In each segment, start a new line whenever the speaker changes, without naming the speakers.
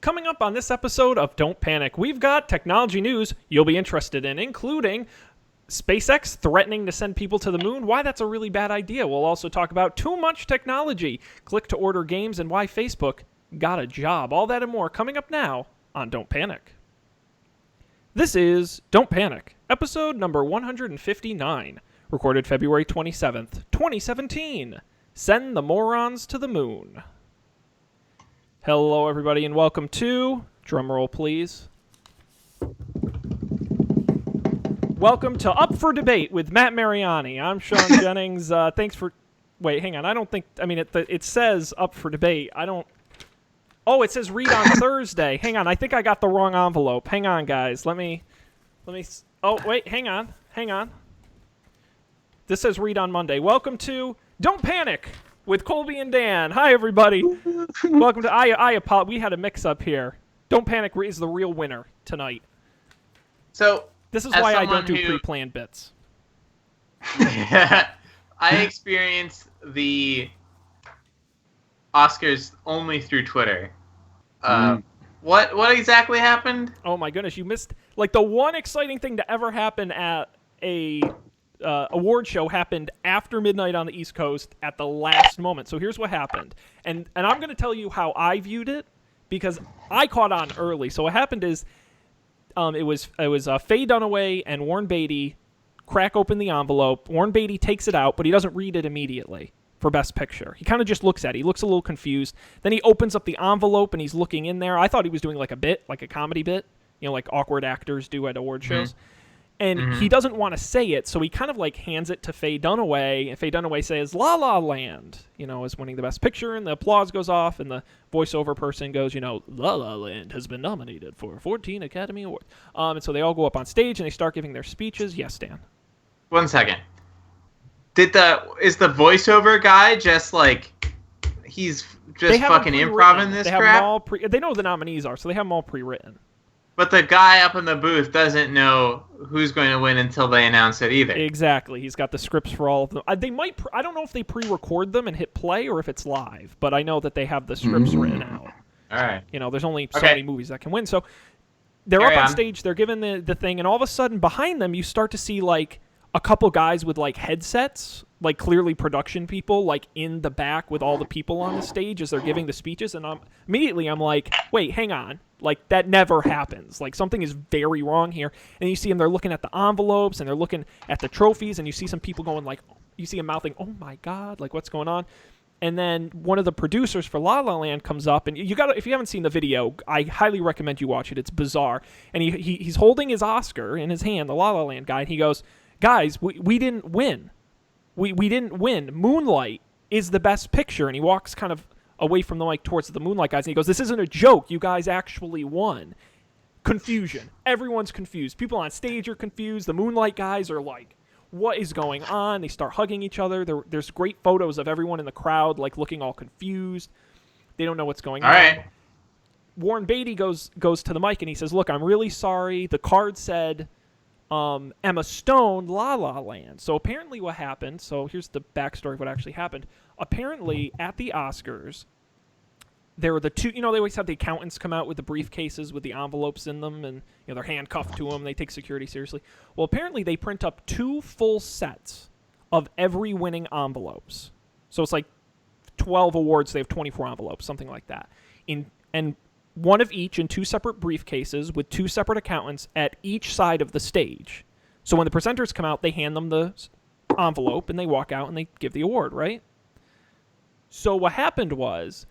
Coming up on this episode of Don't Panic, we've got technology news you'll be interested in, including SpaceX threatening to send people to the moon, why that's a really bad idea. We'll also talk about too much technology, click-to-order games, and why Facebook got a job. All that and more coming up now on Don't Panic. This is Don't Panic, episode number 159, recorded February 27th, 2017. Send the Morons to the Moon. Hello, everybody, and welcome to, drumroll please, welcome to Up for Debate with Matt Mariani. I'm Sean Jennings. Thanks for, wait, hang on, it says Up for Debate. It says read on Thursday. Hang on, I think I got the wrong envelope. Hang on, guys, let me, hang on. This says read on Monday. Welcome to Don't Panic with Colby and Dan. Hi, everybody. Welcome to I apologize. We had a mix-up here. Don't Panic is the real winner tonight.
So
this is why I don't do pre-planned bits.
I experience the Oscars only through Twitter. What exactly happened?
Oh my goodness, you missed the one exciting thing to ever happen at a award show happened after midnight on the East Coast at the last moment. So here's what happened. And I'm going to tell you how I viewed it because I caught on early. So what happened is it was Faye Dunaway and Warren Beatty crack open the envelope. Warren Beatty takes it out, but he doesn't read it immediately for Best Picture. He kind of just looks at it. He looks a little confused. Then he opens up the envelope and he's looking in there. I thought he was doing like a comedy bit, like awkward actors do at award shows. Mm-hmm. And he doesn't want to say it, so he kind of hands it to Faye Dunaway, and Faye Dunaway says, La La Land, is winning the Best Picture, and the applause goes off, and the voiceover person goes, La La Land has been nominated for 14 Academy Awards. And so they all go up on stage, and they start giving their speeches. Yes, Dan?
1 second. Is the voiceover guy just he's just fucking improv in this crap?
They know who the nominees are, so they have them all pre-written.
But the guy up in the booth doesn't know who's going to win until they announce it either.
Exactly. He's got the scripts for all of them. I don't know if they pre-record them and hit play or if it's live, but I know that they have the scripts written out.
All right.
There's only so many movies that can win. So they're up on stage, they're given the thing, and all of a sudden behind them you start to see a couple guys with headsets, clearly production people, in the back with all the people on the stage as they're giving the speeches, and I'm like, wait, hang on. That never happens. Something is very wrong here. And you see them, they're looking at the envelopes, and they're looking at the trophies, and you see some people going you see them mouthing, oh my God, what's going on? And then one of the producers for La La Land comes up, and if you haven't seen the video, I highly recommend you watch it. It's bizarre. And he's holding his Oscar in his hand, the La La Land guy, and he goes, guys, we didn't win. We didn't win. Moonlight is the best picture. And he walks kind of away from the mic towards the Moonlight guys, and he goes, this isn't a joke. You guys actually won. Confusion. Everyone's confused. People on stage are confused. The Moonlight guys are what is going on? They start hugging each other. There's great photos of everyone in the crowd looking all confused. They don't know what's going on.
All right.
Warren Beatty goes to the mic, and he says, look, I'm really sorry. The card said Emma Stone, La La Land. So apparently what happened, so here's the backstory of what actually happened. Apparently at the Oscars, there were the two, they always have the accountants come out with the briefcases with the envelopes in them, and they're handcuffed to them. They take security seriously. Well, apparently they print up 2 full sets of every winning envelopes. So it's 12 awards, they have 24 envelopes, something like that. And one of each in 2 separate briefcases with 2 separate accountants at each side of the stage. So when the presenters come out, they hand them the envelope, and they walk out, and they give the award, right? So what happened was,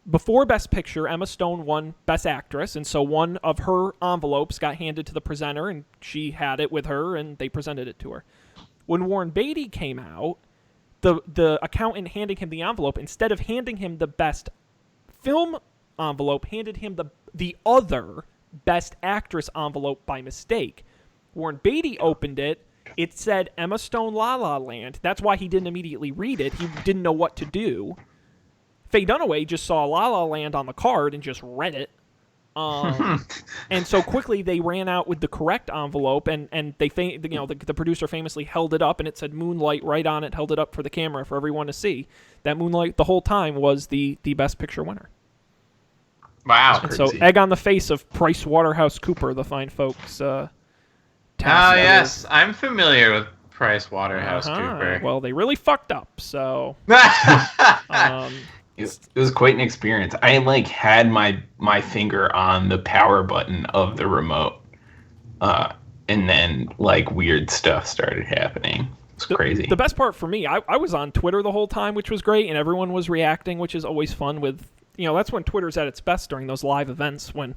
before Best Picture, Emma Stone won Best Actress, and so one of her envelopes got handed to the presenter, and she had it with her, and they presented it to her. When Warren Beatty came out, the accountant handing him the envelope, instead of handing him the Best Film envelope, handed him the other Best Actress envelope by mistake. Warren Beatty opened it. It said Emma Stone, La La Land. That's why he didn't immediately read it. He didn't know what to do. Faye Dunaway just saw La La Land on the card and just read it. And so quickly they ran out with the correct envelope, and the producer famously held it up, and it said Moonlight right on it, held it up for the camera for everyone to see. That Moonlight the whole time was the Best Picture winner.
Wow.
And so, egg on the face of PricewaterhouseCoopers, the fine folks.
Yes, I'm familiar with PricewaterhouseCoopers.
Well, they really fucked up, so...
It was quite an experience. I had my finger on the power button of the remote, and then weird stuff started happening. It's crazy.
The best part for me, I was on Twitter the whole time, which was great, and everyone was reacting, which is always fun. That's when Twitter's at its best, during those live events when,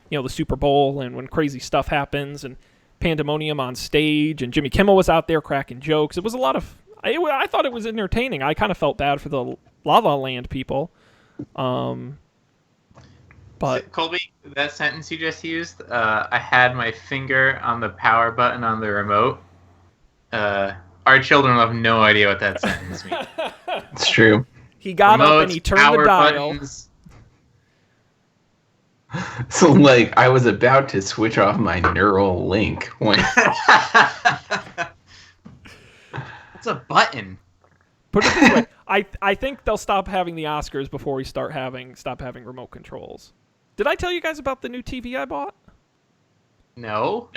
the Super Bowl and when crazy stuff happens and pandemonium on stage, and Jimmy Kimmel was out there cracking jokes. It was a lot of... I thought it was entertaining. I kind of felt bad for the La La Land people. But
Colby, that sentence you just used, I had my finger on the power button on the remote. Our children will have no idea what that sentence means.
It's true.
He got up and he turned the dial.
Buttons.
So, I was about to switch off my neural link when...
It's a button.
Put it this way. I think they'll stop having the Oscars before we stop having remote controls. Did I tell you guys about the new TV I bought?
No.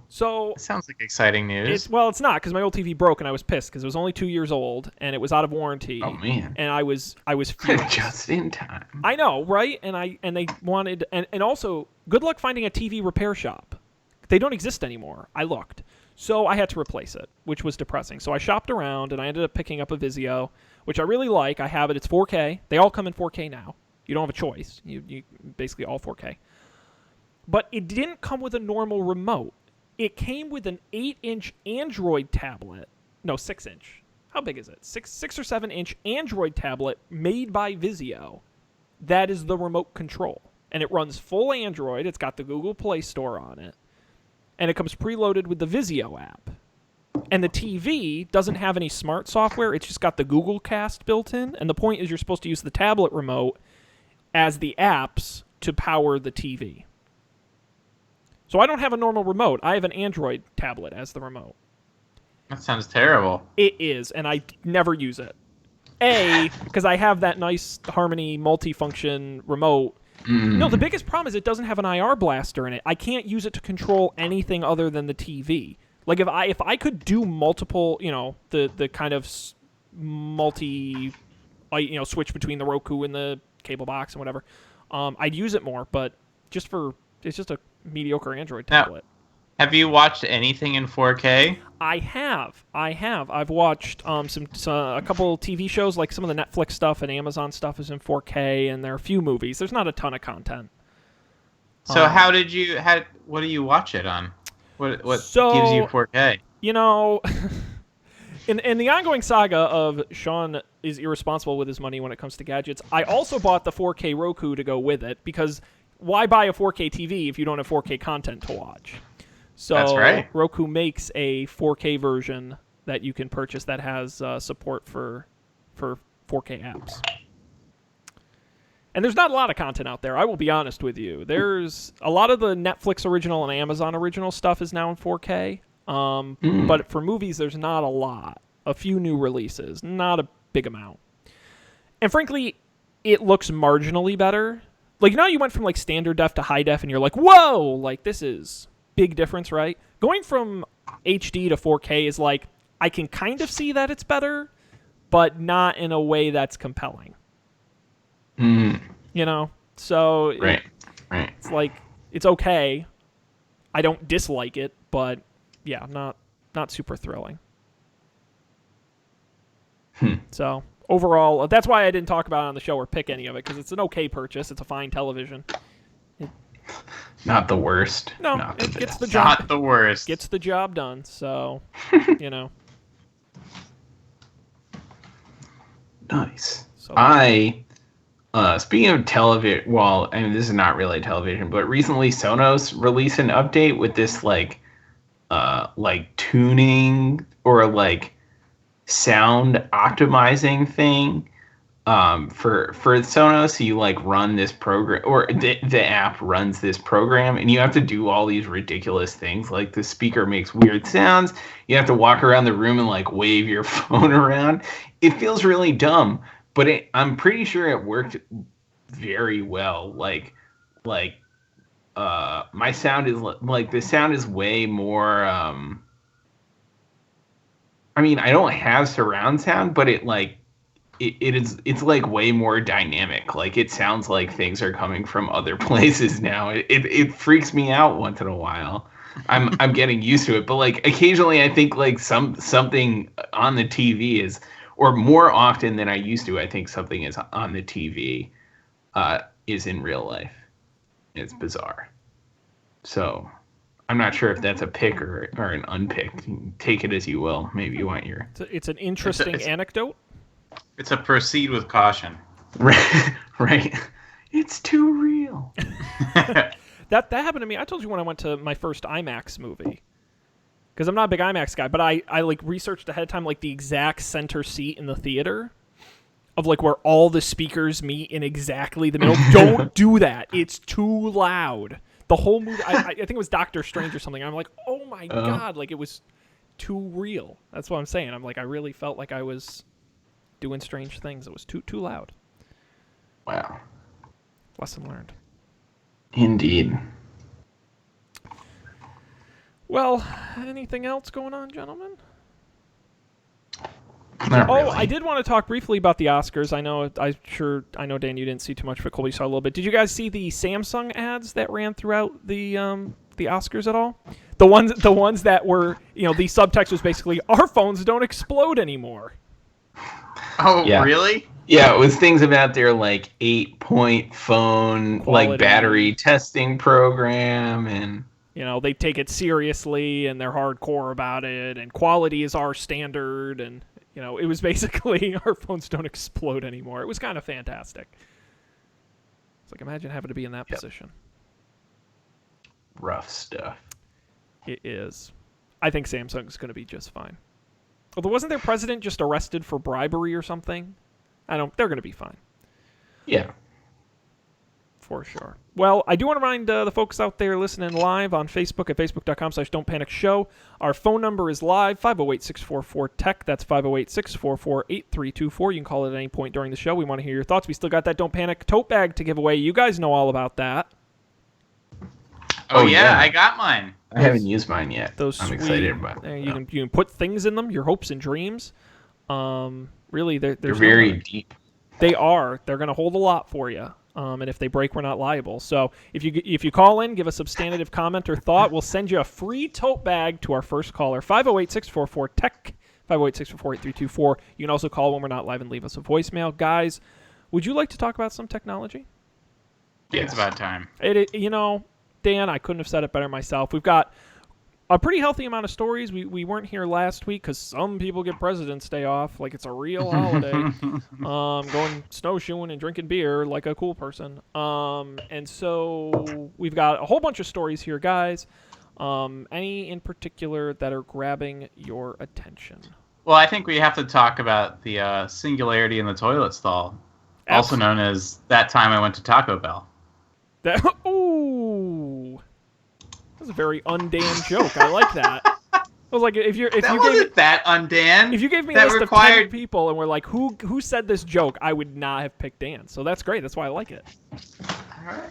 So
it sounds like exciting news.
It's not, because my old TV broke and I was pissed because it was only 2 years old and it was out of warranty.
Oh man.
And I was furious.
Just in time.
I know, right? And they wanted and also good luck finding a TV repair shop. They don't exist anymore. I looked. So I had to replace it, which was depressing. So I shopped around and I ended up picking up a Vizio, which I really like. I have it. It's 4K. They all come in 4K now. You don't have a choice. You basically all 4K. But it didn't come with a normal remote. It came with an 8-inch Android tablet. No, 6-inch. How big is it? 6 or 7-inch Android tablet made by Vizio. That is the remote control. And it runs full Android. It's got the Google Play Store on it. And it comes preloaded with the Vizio app. And the TV doesn't have any smart software. It's just got the Google Cast built in. And the point is you're supposed to use the tablet remote as the apps to power the TV. So I don't have a normal remote. I have an Android tablet as the remote.
That sounds terrible.
It is, and I never use it. Because I have that nice Harmony multifunction remote. No, the biggest problem is it doesn't have an IR blaster in it. I can't use it to control anything other than the TV. Like if I could do multiple, the kind of multi, switch between the Roku and the cable box and whatever, I'd use it more. But it's just a mediocre Android tablet.
Now, have you watched anything in 4K?
I have. I've watched a couple TV shows, like some of the Netflix stuff and Amazon stuff is in 4K, and there are a few movies. There's not a ton of content.
So what do you watch it on? What gives you 4K?
In the ongoing saga of Sean is irresponsible with his money when it comes to gadgets, I also bought the 4K Roku to go with it, because why buy a 4K TV if you don't have 4K content to watch? So
that's right.
Roku makes a 4K version that you can purchase that has support for 4K apps. And there's not a lot of content out there, I will be honest with you. There's a lot of the Netflix original and Amazon original stuff is now in 4K. But for movies, there's not a lot. A few new releases, not a big amount. And frankly, it looks marginally better. Like, you went from like standard def to high def and you're like, whoa, like this is big difference, right? Going from HD to 4K is like, I can kind of see that it's better, but not in a way that's compelling. So
right.
It's like, it's okay. I don't dislike it, but yeah, not super thrilling. So overall, that's why I didn't talk about it on the show or pick any of it, because it's an okay purchase. It's a fine television.
Not the worst.
No,
not
it
the
gets
best.
the job.
Not the worst.
Gets the job done. So,
Nice.
So,
speaking of television, well, I mean, this is not really television, but recently Sonos released an update with this like tuning or like sound optimizing thing for Sonos. So you like run this program, or the app runs this program, and you have to do all these ridiculous things. Like the speaker makes weird sounds. You have to walk around the room and like wave your phone around. It feels really dumb, but I'm pretty sure it worked very well. Like like my sound is like the sound is way more. I mean, I don't have surround sound, but it's like way more dynamic. Like it sounds like things are coming from other places now. It freaks me out once in a while. I'm getting used to it, but like occasionally I think like something on the TV is, or more often than I used to, I think something is on the TV is in real life. It's bizarre. So I'm not sure if that's a pick or an unpick. Take it as you will. Maybe you want your.
It's an interesting anecdote.
It's a proceed with caution.
Right. It's too real.
That happened to me. I told you when I went to my first IMAX movie. Because I'm not a big IMAX guy, but I like researched ahead of time like the exact center seat in the theater of like where all the speakers meet in exactly the middle. Don't do that. It's too loud. The whole movie, I think it was Doctor Strange or something. I'm like, oh my God, like it was too real. That's what I'm saying. I'm like, I really felt like I was doing strange things. It was too loud.
Wow.
Lesson learned.
Indeed.
Well, anything else going on, gentlemen?
Not really.
I did want to talk briefly about the Oscars. I know, Dan, you didn't see too much, but Colby saw a little bit. Did you guys see the Samsung ads that ran throughout the Oscars at all? The ones that were, the subtext was basically, our phones don't explode anymore.
Oh,
Yeah.
Really?
Yeah, it was things about their like 8-point phone
Quality.
like battery testing program, and
They take it seriously and they're hardcore about it, and quality is our standard, and it was basically our phones don't explode anymore. It was kind of fantastic. It's like, imagine having to be in that position.
rough stuff.
It is. I think Samsung's going to be just fine. Although, wasn't their president just arrested for bribery or something? They're going to be fine.
Yeah.
For sure. Well, I do want to remind the folks out there listening live on Facebook at facebook.com/don'tpanicshow. Our phone number is live, 508-644-TECH. That's 508-644-8324. You can call it at any point during the show. We want to hear your thoughts. We still got that Don't Panic tote bag to give away. You guys know all about that.
Oh yeah, I got mine.
I haven't used mine yet.
Those
I'm
sweet,
excited about it.
You can put things in them, your hopes and dreams. Really, they're
very deep.
They are. They're going to hold a lot for you. And if they break, we're not liable. So if you call in, give a substantive comment or thought, we'll send you a free tote bag to our first caller, 508-644-TECH, 508-644-8324. You can also call when we're not live and leave us a voicemail. Guys, would you like to talk about some technology?
Yes. It's about time.
Dan, I couldn't have said it better myself. We've got a pretty healthy amount of stories. We weren't here last week because some people get President's Day off like it's a real holiday. Going snowshoeing and drinking beer like a cool person. And so we've got a whole bunch of stories here, guys. Any in particular that are grabbing your attention?
Well, I think we have to talk about the singularity in the toilet stall, also known as that time I went to Taco Bell.
Ooh. That's a very undan joke. I like that. I was like, if you
wasn't that undan.
If you gave me a list of 10 people and were like, who said this joke, I would not have picked Dan. So that's great. That's why I like it.
All right.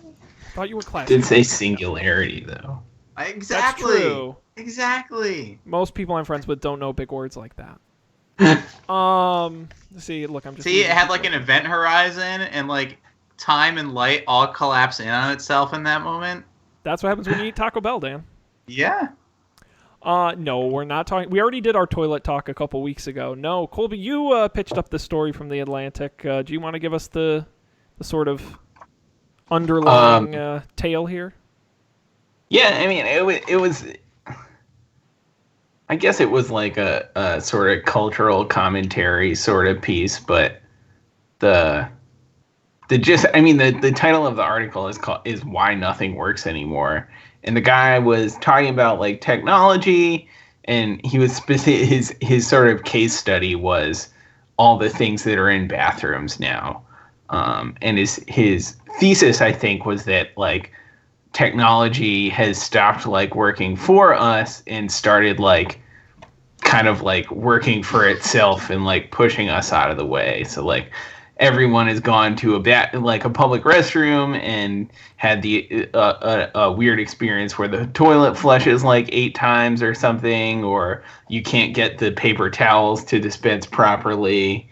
Thought you were classy.
Didn't say singularity though.
Exactly.
That's true.
Exactly.
Most people I'm friends with don't know big words like that. See, look, I'm just.
See, it had like an event horizon and like time and light all collapse in on itself in that moment.
That's what happens when you eat Taco Bell, Dan.
Yeah.
No, we're not talking. We already did our toilet talk a couple weeks ago. No, Colby, you pitched up the story from the Atlantic. Do you want to give us the sort of underlying tale here?
Yeah, I mean, it was. I guess it was like a sort of cultural commentary sort of piece, but the title of the article is Why Nothing Works Anymore. And the guy was talking about like technology, and he was his sort of case study was all the things that are in bathrooms now. And his thesis, I think, was that like technology has stopped like working for us and started like kind of like working for itself and like pushing us out of the way. So like everyone has gone to a public restroom and had the a weird experience where the toilet flushes like 8 times or something, or you can't get the paper towels to dispense properly.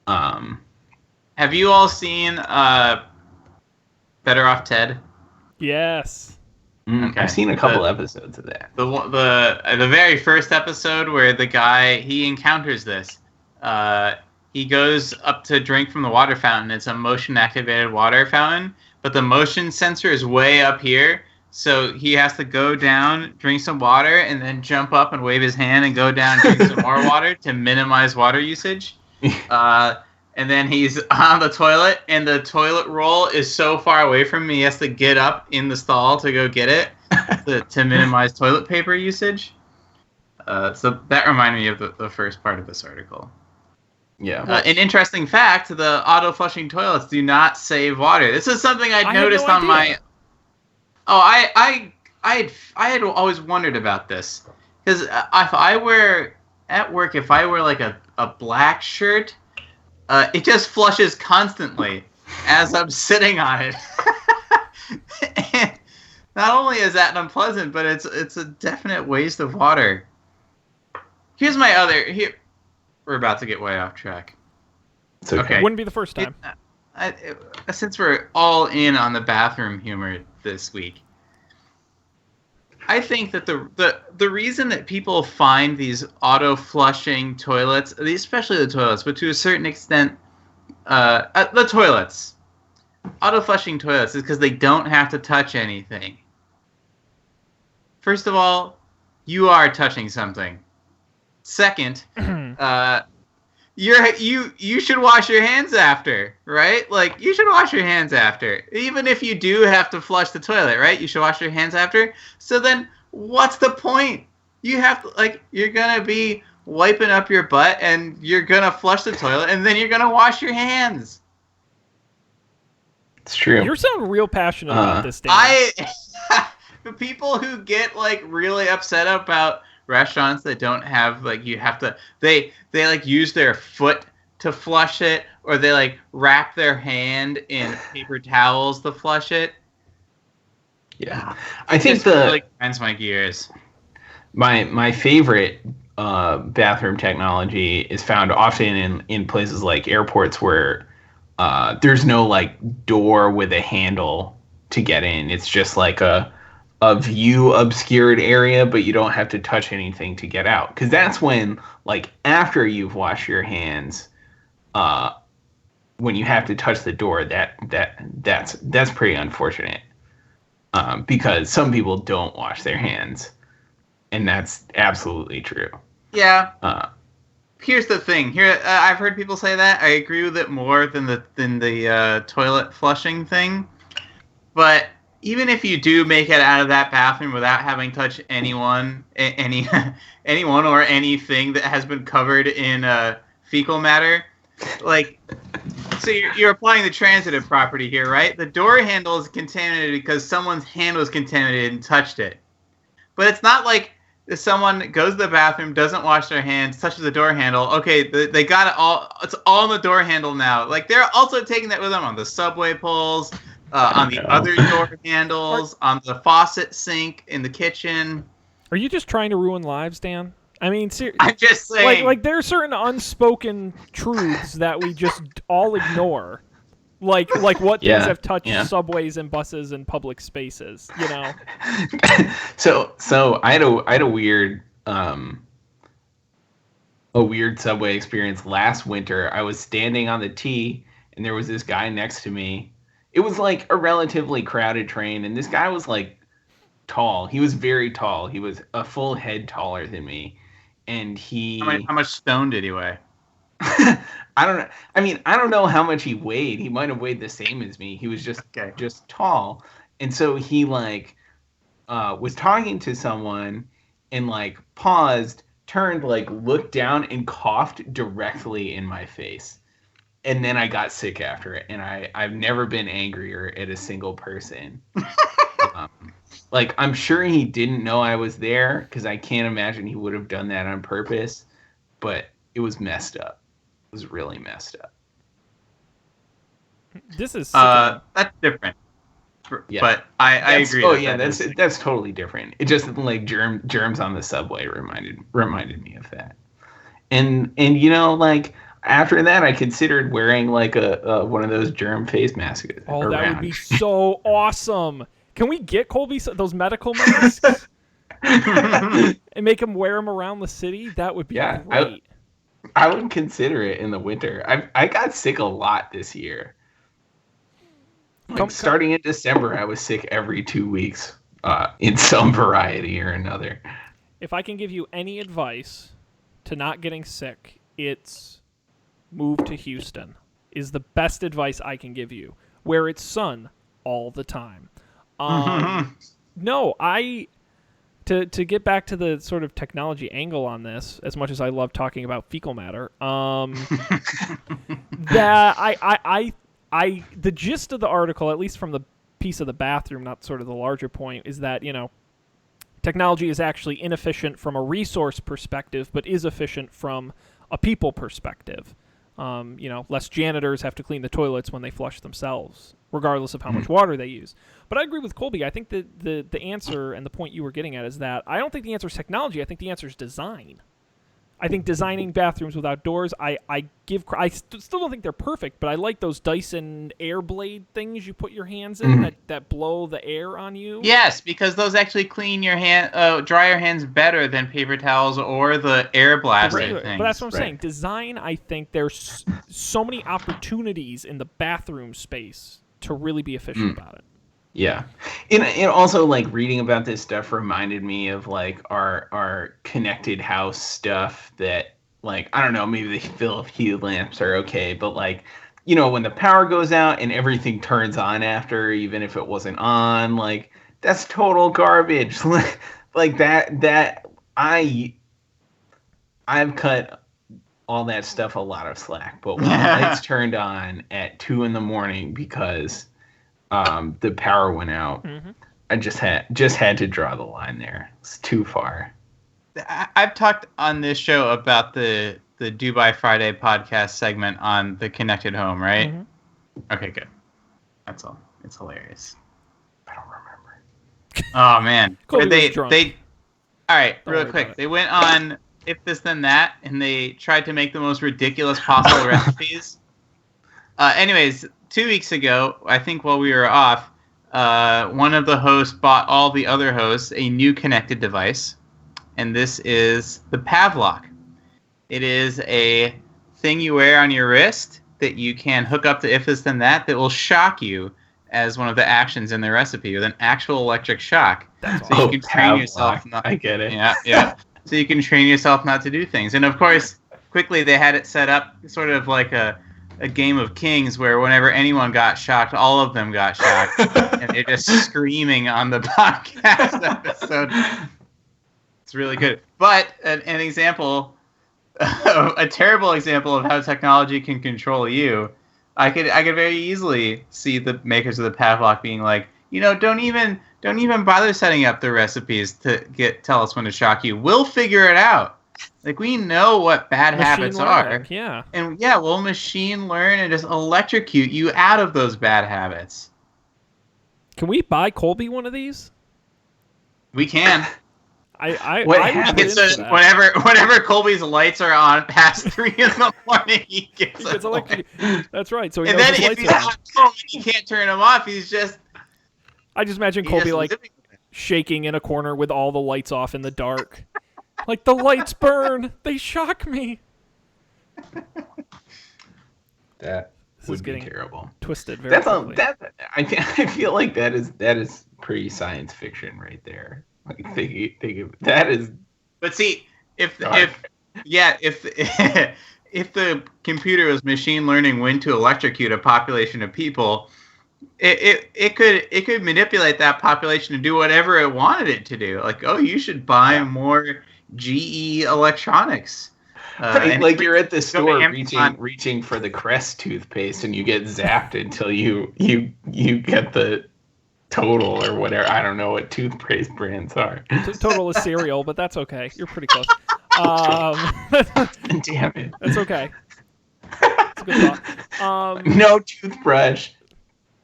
Have you all seen Better Off Ted?
Yes.
Okay.
I've seen a couple episodes of that.
The very first episode where the guy, he encounters this. He goes up to drink from the water fountain. It's a motion activated water fountain, but the motion sensor is way up here. So he has to go down, drink some water, and then jump up and wave his hand and go down and drink some more water to minimize water usage. And then he's on the toilet, and the toilet roll is so far away from him, he has to get up in the stall to go get it to minimize toilet paper usage. So that reminded me of the first part of this article.
Yeah.
An interesting fact, the auto-flushing toilets do not save water. This is something I'd noticed on my... Oh, I had always wondered about this. Because if I wear like a black shirt... it just flushes constantly as I'm sitting on it. And not only is that unpleasant, but it's a definite waste of water. Here's my other... We're about to get way off track.
It's okay.
Wouldn't be the first time.
Since we're all in on the bathroom humor this week, I think that the reason that people find these auto-flushing toilets, especially the toilets, but to a certain extent, the toilets, auto-flushing toilets, is because they don't have to touch anything. First of all, you are touching something. Second, you should wash your hands after, right? Like, you should wash your hands after. Even if you do have to flush the toilet, right? You should wash your hands after. So then, what's the point? You have to, you're gonna be wiping up your butt, and you're gonna flush the toilet, and then you're gonna wash your hands.
It's true.
You're sounding real passionate about this, Dan.
The people who get, really upset about restaurants that don't have you have to they use their foot to flush it, or they wrap their hand in paper towels to flush it.
Yeah, I think
really grinds my gears.
My favorite bathroom technology is found often in places like airports where there's no door with a handle to get in. It's just a view obscured area, but you don't have to touch anything to get out. Because that's when, after you've washed your hands, when you have to touch the door, that's pretty unfortunate. Because some people don't wash their hands, and that's absolutely true.
Yeah. Here's the thing. I've heard people say that. I agree with it more than the toilet flushing thing, but even if you do make it out of that bathroom without having touched anyone or anything that has been covered in fecal matter, so you're applying the transitive property here, right? The door handle is contaminated because someone's hand was contaminated and touched it. But it's not like if someone goes to the bathroom, doesn't wash their hands, touches the door handle. Okay, they got it all. It's all on the door handle now. They're also taking that with them on the subway poles. On the other door handles, on the faucet sink in the kitchen.
Are you just trying to ruin lives, Dan? I mean,
I'm just saying.
There are certain unspoken truths that we just all ignore. Like what things have touched subways and buses and public spaces, you know?
So I had a weird subway experience last winter. I was standing on the T, and there was this guy next to me. It was a relatively crowded train, and this guy was tall. He was very tall. He was a full head taller than me, and
How much stone did he weigh?
I don't know. I mean, I don't know how much he weighed. He might have weighed the same as me. He was just tall, and so he was talking to someone, and paused, turned, looked down, and coughed directly in my face. And then I got sick after it, and I've never been angrier at a single person. I'm sure he didn't know I was there, because I can't imagine he would have done that on purpose, but it was messed up. It was really messed up.
This is sickening.
That's different.
Yeah.
But I agree.
Oh
that
yeah,
that is-
that's totally different. It just like germs on the subway reminded me of that. And like after that, I considered wearing like a one of those germ face masks.
Oh, that would be so awesome. Can we get Colby those medical masks and make him wear them around the city? That would be great.
I would consider it in the winter. I got sick a lot this year. Starting in December, I was sick every 2 weeks in some variety or another.
If I can give you any advice to not getting sick, it's move to Houston is the best advice I can give you, where it's sun all the time. No, to get back to the sort of technology angle on this, as much as I love talking about fecal matter, that the gist of the article, at least from the piece of the bathroom, not sort of the larger point, is that, technology is actually inefficient from a resource perspective, but is efficient from a people perspective. Less janitors have to clean the toilets when they flush themselves, regardless of how much water they use. But I agree with Colby. I think that the answer and the point you were getting at is that I don't think the answer is technology. I think the answer is design. I think designing bathrooms without doors, I still don't think they're perfect, but I like those Dyson air blade things you put your hands in that blow the air on you.
Yes, because those actually clean your dry your hands better than paper towels or the air blaster things.
But that's what I'm saying. Design, I think there's so many opportunities in the bathroom space to really be efficient about it.
Yeah. And also, like, reading about this stuff reminded me of, like, our connected house stuff that, like, I don't know, maybe the fill of heat lamps are okay, but, like, when the power goes out and everything turns on after, even if it wasn't on, like, that's total garbage. Like, I've cut all that stuff a lot of slack, but when the lights turned on at 2 a.m. because the power went out, I just had to draw the line there. It's too far.
I've talked on this show about the Dubai Friday podcast segment on the connected home, right? Okay, good. That's all. It's hilarious.
I don't remember.
Oh man,
Colby was drunk.
All right,
Don't
real
worry
quick.
about it.
They went on If This Then That, and they tried to make the most ridiculous possible recipes. Anyways, 2 weeks ago, I think while we were off, one of the hosts bought all the other hosts a new connected device, and this is the Pavlok. It is a thing you wear on your wrist that you can hook up to If This Then That will shock you as one of the actions in the recipe with an actual electric shock. So you can train yourself.
I get it.
Yeah. So you can train yourself not to do things. And of course, quickly they had it set up sort of like a game of kings where whenever anyone got shocked, all of them got shocked. And they're just screaming on the podcast episode. It's really good. But an example, a terrible example of how technology can control you, I could very easily see the makers of the Pavlok being like, don't even bother setting up the recipes to tell us when to shock you. We'll figure it out. Like, we know what bad habits are.
Yeah.
And we'll machine learn and just electrocute you out of those bad habits.
Can we buy Colby one of these?
We can.
I
What
would
happens
get into that.
Whenever Colby's lights are on past 3 in the morning, he gets
It's electric. That's right. So he
And
knows
then
his
if
lights
he's
are on.
not home, he can't turn them off. He's just
I just imagine
he's
Colby
just
like
living with it.
shaking in a corner with all the lights off in the dark. Like, the lights burn. They shock me.
That
This is
would be
getting
terrible.
Twisted very
That's
quickly.
I feel like that is pretty science fiction right there. Like think of that is.
But see, if
Dark.
if the computer was machine learning when to electrocute a population of people, it could manipulate that population to do whatever it wanted it to do. Like, oh, you should buy more GE electronics.
Right, like you're at the
go to
store
Amazon.
reaching for the Crest toothpaste and you get zapped until you get the Total or whatever. I don't know what toothpaste brands are.
Total is cereal, but that's okay. You're pretty close.
Damn it.
That's okay. It's a good thought.
No toothbrush.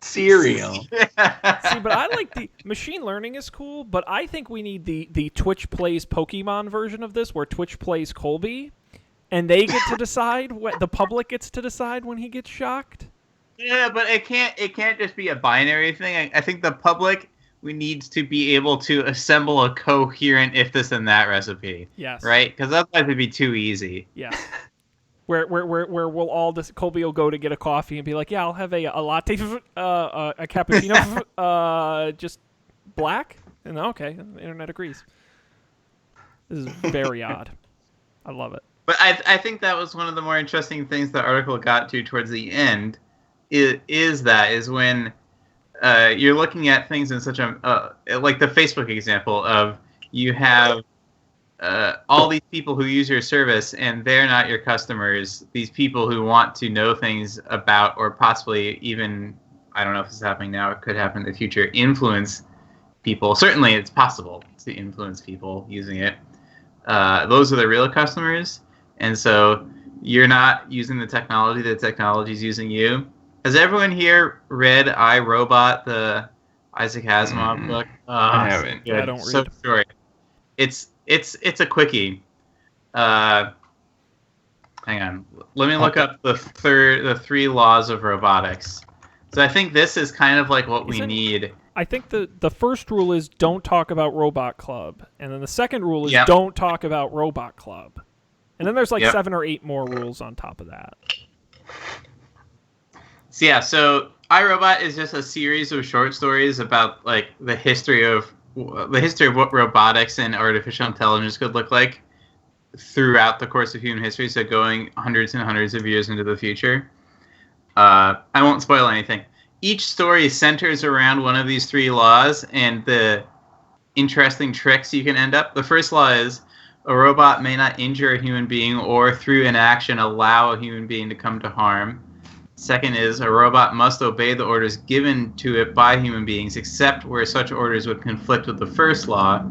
Cereal.
See, but I like the machine learning is cool, but I think we need the Twitch plays Pokemon version of this, where Twitch plays Colby, and they get to decide what the public gets to decide when he gets shocked.
Yeah, but it can't just be a binary thing. I think the public needs to be able to assemble a coherent if this and that recipe.
Yes.
Right? Because otherwise it'd be too easy.
Yes. Where we'll all Colby will go to get a coffee and be like, yeah, I'll have a latte, a cappuccino, just black. And okay, the internet agrees. This is very odd. I love it.
But I think that was one of the more interesting things the article got to towards the end. Is when you're looking at things in such a like the Facebook example of you have all these people who use your service and they're not your customers. These people who want to know things about, or possibly even, I don't know if this is happening now, it could happen in the future, influence people. Certainly it's possible to influence people using it. Those are the real customers. And so you're not using the technology is using you. Has everyone here read I, Robot, the Isaac Asimov book?
I haven't.
Good.
I don't read.
So short. It's a quickie. Hang on. Let me look up the 3 laws of robotics. So I think this is kind of like what we need.
I think the first rule is don't talk about Robot Club, and then the second rule is
Yep.
don't talk about Robot Club, and then there's like
Yep.
7 or 8 more rules on top of that.
So yeah, so iRobot is just a series of short stories about like the history of what robotics and artificial intelligence could look like throughout the course of human history. So going hundreds and hundreds of years into the future. I won't spoil anything. Each story centers around one of these 3 laws and the interesting tricks you can end up. The first law is a robot may not injure a human being or through inaction allow a human being to come to harm. Second is a robot must obey the orders given to it by human beings, except where such orders would conflict with the first law.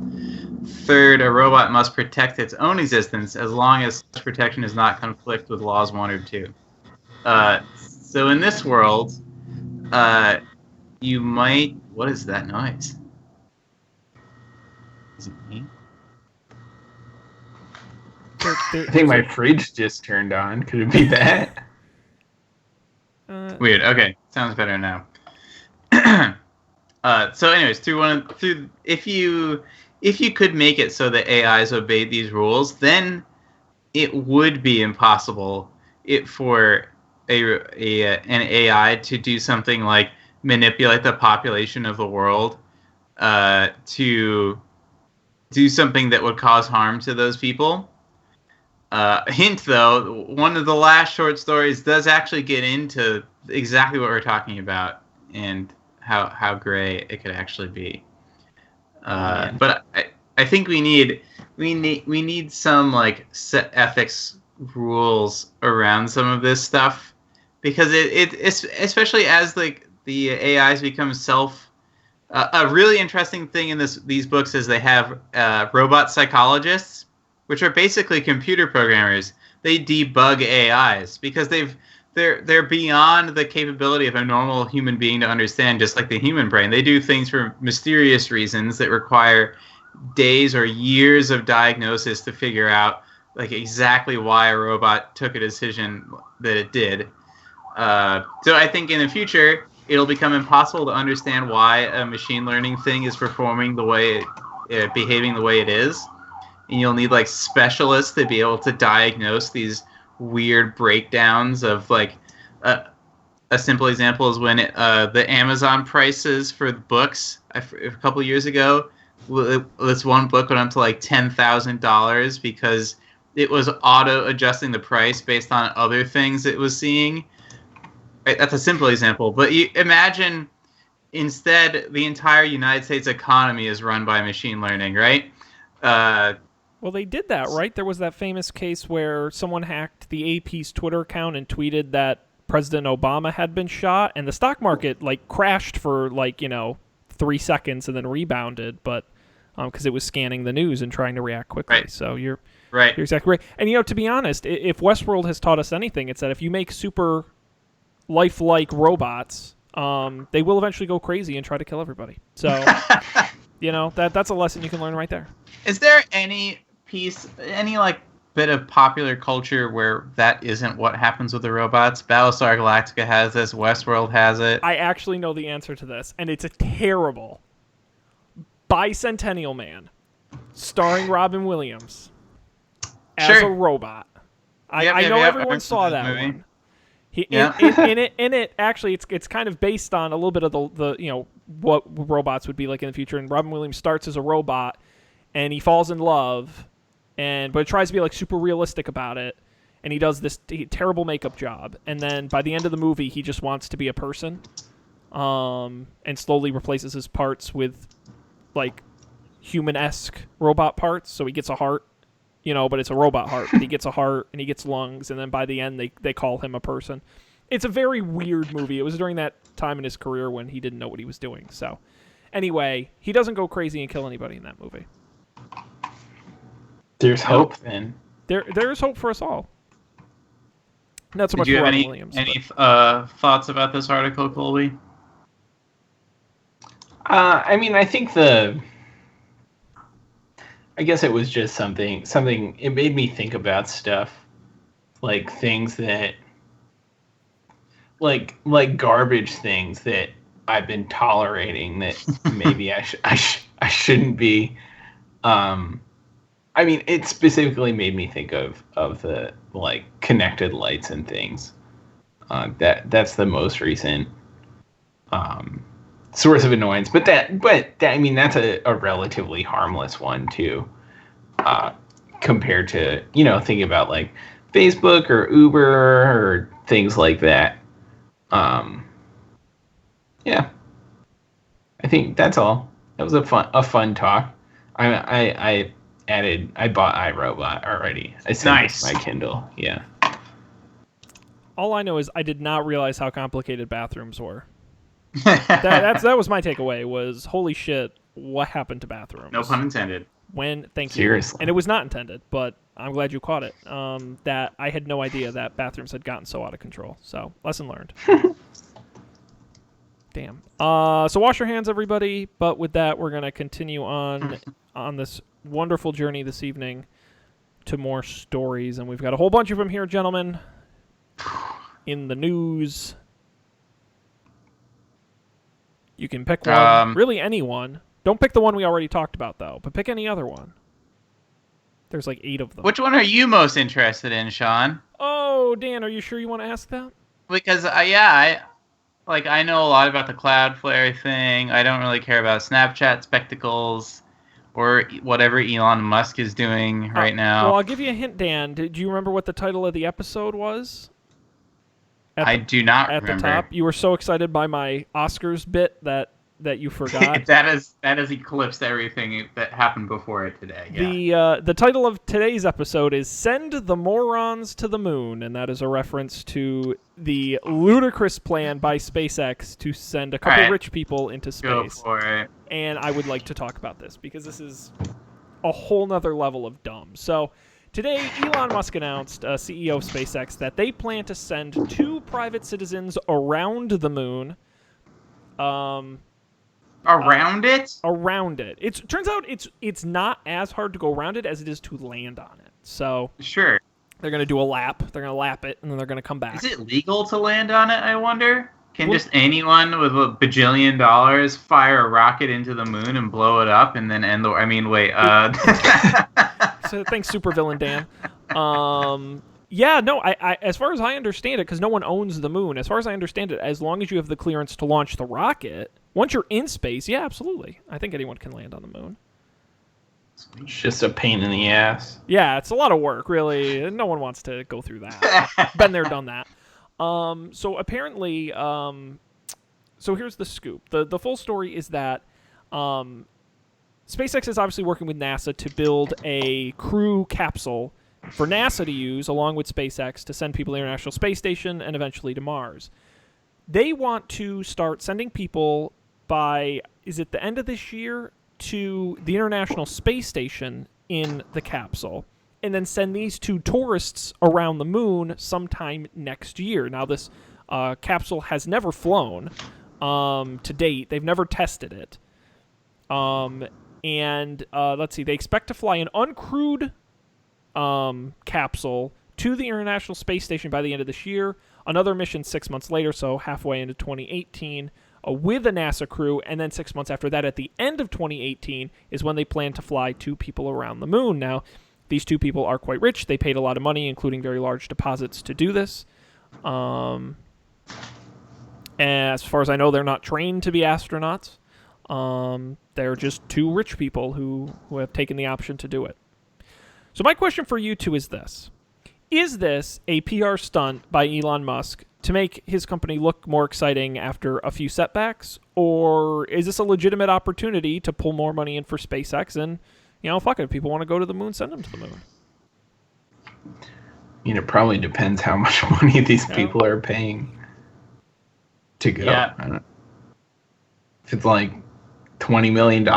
Third, a robot must protect its own existence as long as such protection does not conflict with laws 1 or 2. So in this world, you might... What is that noise? Is it me?
I think my fridge just turned on. Could it be that?
Weird. Okay, sounds better now. So, anyways, if you could make it so that AIs obeyed these rules, then it would be impossible for an AI to do something like manipulate the population of the world to do something that would cause harm to those people. Hint, though, one of the last short stories does actually get into exactly what we're talking about and how gray it could actually be. But I think we need some like set ethics rules around some of this stuff, because it's especially as the AIs become a really interesting thing in these books is they have robot psychologists, which are basically computer programmers. They debug AIs because they're beyond the capability of a normal human being to understand, just like the human brain. They do things for mysterious reasons that require days or years of diagnosis to figure out like exactly why a robot took a decision that it did. So I think in the future, it'll become impossible to understand why a machine learning thing is performing the way behaving the way it is. And you'll need like specialists to be able to diagnose these weird breakdowns of like a simple example is when the Amazon prices for the books a couple of years ago, this one book went up to like $10,000 because it was auto adjusting the price based on other things it was seeing. Right, that's a simple example, but you imagine instead the entire United States economy is run by machine learning, right?
Well, they did that, right? There was that famous case where someone hacked the AP's Twitter account and tweeted that President Obama had been shot, and the stock market like crashed for 3 seconds and then rebounded. But because it was scanning the news and trying to react quickly.
Right.
So you're
Right.
exactly right. And to be honest, if Westworld has taught us anything, it's that if you make super lifelike robots, they will eventually go crazy and try to kill everybody. So that's a lesson you can learn right there.
Is there any bit of popular culture where that isn't what happens with the robots? Battlestar Galactica has this. Westworld has it.
I actually know the answer to this, and it's a terrible Bicentennial Man, starring Robin Williams as a robot. I know everyone saw that movie. One. In it, actually, it's kind of based on a little bit of the what robots would be like in the future. And Robin Williams starts as a robot, and he falls in love, but it tries to be like super realistic about it. And he does this terrible makeup job, and then by the end of the movie, he just wants to be a person, and slowly replaces his parts with like human-esque robot parts. So he gets a heart, but it's a robot heart. He gets a heart and he gets lungs, and then by the end they call him a person. It's a very weird movie. It was during that time in his career when he didn't know what he was doing. So anyway, he doesn't go crazy and kill anybody in that movie.
There's hope then.
There's hope for us all. Not so much for Robin Williams.
Any thoughts about this article, Colby?
I think I guess it was just something, it made me think about stuff, like things that, like garbage things that I've been tolerating that maybe I shouldn't be. It specifically made me think of the like connected lights and things. That's the most recent source of annoyance, but that's a relatively harmless one too, compared to thinking about like Facebook or Uber or things like that. Yeah, I think that's all. That was a fun talk. I bought iRobot already. I sent it to my Kindle. Yeah.
All I know is I did not realize how complicated bathrooms were. that was my takeaway. Was holy shit, what happened to bathrooms?
No pun intended.
Thank you.
Seriously.
And it was not intended, but I'm glad you caught it. That I had no idea that bathrooms had gotten so out of control. So lesson learned. Damn. So wash your hands, everybody. But with that, we're gonna continue on this wonderful journey this evening to more stories, and we've got a whole bunch of them here, gentlemen. In the news. You can pick one. Really, any one. Don't pick the one we already talked about, though, but pick any other one. There's like 8 of them.
Which one are you most interested in, Sean?
Oh, Dan, are you sure you want to ask that?
Because, I know a lot about the Cloudflare thing. I don't really care about Snapchat spectacles or whatever Elon Musk is doing right now.
Well, I'll give you a hint, Dan. Do you remember what the title of the episode was?
I do not
remember. At the top, you were so excited by my Oscars bit that you forgot.
that has eclipsed everything that happened before it today.
Yeah. The title of today's episode is "Send the Morons to the Moon," and that is a reference to the ludicrous plan by SpaceX to send a couple rich people into space.
Go for it.
And I would like to talk about this because this is a whole nother level of dumb. So today, Elon Musk announced, CEO of SpaceX, that they plan to send 2 private citizens around the moon.
Around it?
Around it. It turns out it's not as hard to go around it as it is to land on it. So
sure,
they're going to do a lap. They're going to lap it, and then they're going to come back.
Is it legal to land on it, I wonder? Can just anyone with $1 bajillion fire a rocket into the moon and blow it up and then end the... I mean, wait.
So thanks, supervillain Dan. Yeah, no, I as far as I understand it, because no one owns the moon, as far as I understand it, as long as you have the clearance to launch the rocket, once you're in space, yeah, absolutely. I think anyone can land on the moon.
It's just a pain in the ass.
Yeah, it's a lot of work, really. No one wants to go through that. Been there, done that. So apparently, so here's the scoop. The full story is that SpaceX is obviously working with NASA to build a crew capsule for NASA to use along with SpaceX to send people to the International Space Station and eventually to Mars. They want to start sending people by, is it the end of this year to the International Space Station in the capsule, and then send these 2 tourists around the moon sometime next year. Now, this capsule has never flown to date. They've never tested it. And let's see, they expect to fly an uncrewed capsule to the International Space Station by the end of this year. Another mission 6 months later, so halfway into 2018, with a NASA crew. And then 6 months after that, at the end of 2018, is when they plan to fly 2 people around the moon. Now, these 2 people are quite rich. They paid a lot of money, including very large deposits, to do this. As far as I know, they're not trained to be astronauts. They're just 2 rich people who have taken the option to do it. So my question for you 2 is this. Is this a PR stunt by Elon Musk to make his company look more exciting after a few setbacks? Or is this a legitimate opportunity to pull more money in for SpaceX and, fuck it, if people want to go to the moon, send them to the moon?
It probably depends how much money these people are paying to go.
Yeah.
I don't know. If it's like $20 million,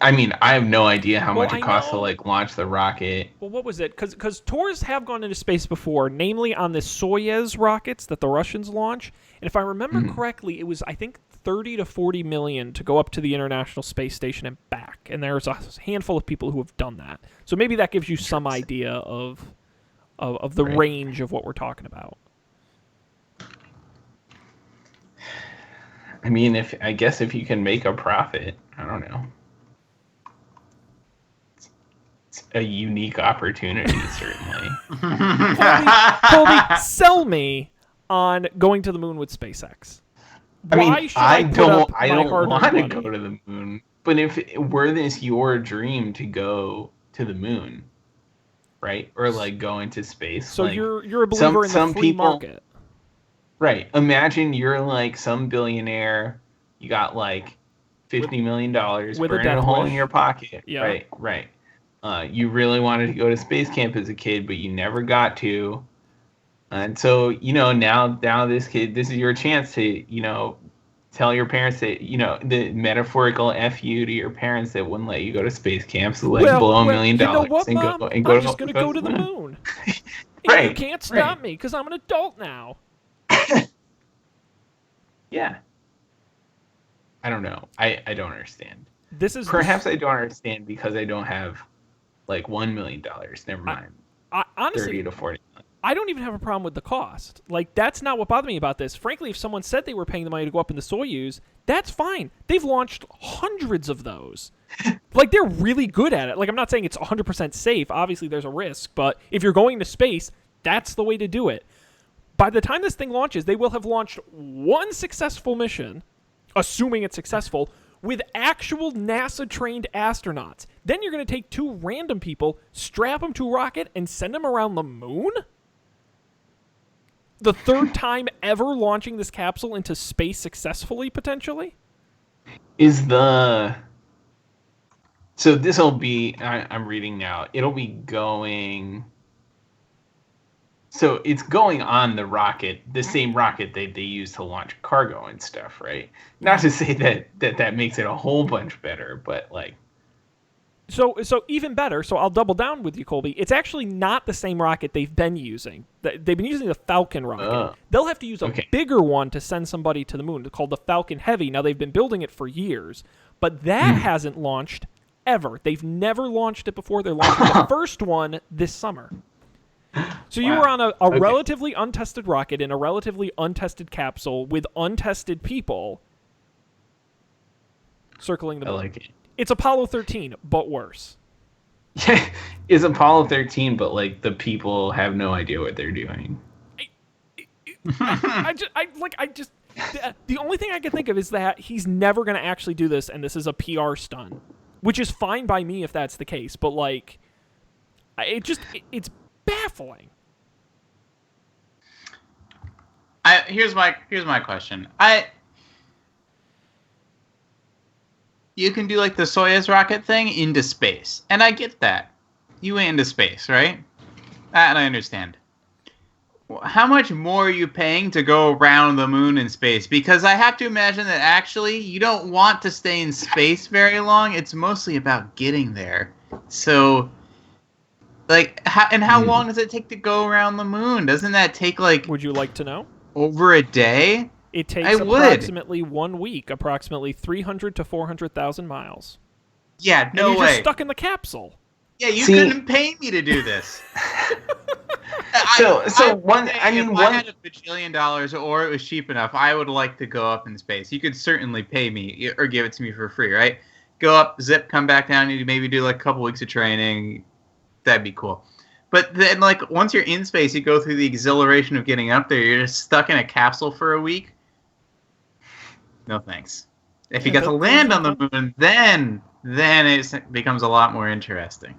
I mean, I have no idea how much it costs to launch the rocket.
Well, what was it? Because tours have gone into space before, namely on the Soyuz rockets that the Russians launch. And if I remember correctly, it was, I think, 30 to 40 million to go up to the International Space Station and back. And there's a handful of people who have done that. So maybe that gives you some idea of the range of what we're talking about.
I mean, I guess if you can make a profit, I don't know. It's a unique opportunity, certainly.
Colby, sell me on going to the moon with SpaceX.
I don't want to go to the moon. But were this your dream to go to the moon, right? Or go into space?
So you're a believer in the free market.
Right. Imagine you're some billionaire. You got $50 million burning a hole in your pocket.
Yeah.
Right. You really wanted to go to space camp as a kid, but you never got to. And so, now this is your chance to, tell your parents that, the metaphorical F you to your parents that wouldn't let you go to space camps, blow $1 million
you know what,
and
Mom?
go
I'm just going to go to the moon.
Right.
You can't stop me because I'm an adult now.
Yeah. I don't know. I don't understand.
Perhaps
I don't understand because I don't have $1 million. Never mind.
Honestly,
30 to 40 million.
I don't even have a problem with the cost. That's not what bothered me about this. Frankly, if someone said they were paying the money to go up in the Soyuz, that's fine. They've launched hundreds of those. They're really good at it. I'm not saying it's 100% safe. Obviously, there's a risk. But if you're going to space, that's the way to do it. By the time this thing launches, they will have launched 1 successful mission, assuming it's successful, with actual NASA-trained astronauts. Then you're going to take 2 random people, strap them to a rocket, and send them around the moon? The 3rd time ever launching this capsule into space successfully, potentially?
So this will be, I'm reading now, it'll be going... So it's going on the rocket, the same rocket they use to launch cargo and stuff, right? Not to say that makes it a whole bunch better, but
So even better. So I'll double down with you, Colby. It's actually not the same rocket they've been using. They've been using the Falcon rocket. They'll have to use a bigger one to send somebody to the moon, called the Falcon Heavy. Now they've been building it for years, but that hasn't launched ever. They've never launched it before. They're launching the first one this summer. So you were on a relatively untested rocket in a relatively untested capsule with untested people circling the moon.
I like it.
It's Apollo 13, but worse.
Yeah, it's Apollo 13, but the people have no idea what they're doing.
The only thing I can think of is that he's never going to actually do this, and this is a PR stunt, which is fine by me if that's the case. But it's baffling.
Here's my question. You can do the Soyuz rocket thing into space, and I get that. You went into space, right? That I understand. how much more are you paying to go around the moon in space? Because I have to imagine that actually you don't want to stay in space very long. It's mostly about getting there. So, like, how long does it take to go around the moon? Doesn't that take, like,
Would you like to know?
over a day?
It takes
I would.
approximately 1 week, approximately 300 to 400,000 miles.
Yeah, no
and you're
way.
just stuck in the capsule.
Yeah, you couldn't pay me to do this. If I had $1 bajillion or it was cheap enough, I would like to go up in space. You could certainly pay me or give it to me for free, right? Go up, zip, come back down. You maybe do like a couple weeks of training. That'd be cool. But then, like, once you're in space, you go through the exhilaration of getting up there. You're just stuck in a capsule for a week. No thanks. If you got to land on the moon, then it becomes a lot more interesting.